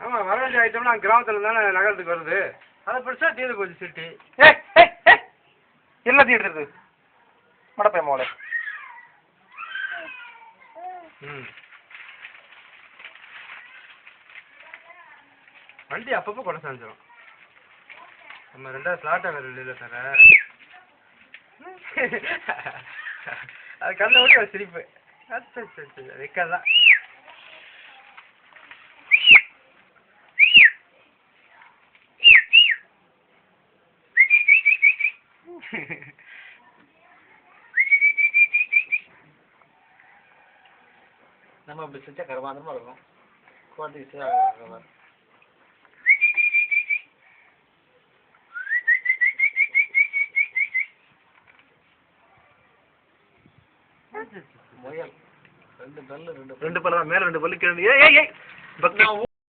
ஆமா வர வேண்டிய ஐட்டம்லாம் கிராமத்துல தானே நகரத்துக்கு வருது. அதை பிடிச்சா தீர்ந்து போச்சு சிட்டி. எல்லாத்தையும் எடுத்துருது மடப்பைய மோளை. வண்டி அப்பப்போ கொடை சாஞ்சிடும். நம்ம ரெண்டாவது ஸ்லாட்டா வேற இல்லை தர. அது கண்ணை விட்டு ஒரு சிரிப்பு. வைக்காதான். நம்ம அப்படி செஞ்சா கருமாந்திரமா இருக்கும். குவாலிட்டி முயல் 2 பல்லு 2 பல்லு தான் மேல 2 பல்லு கீழே.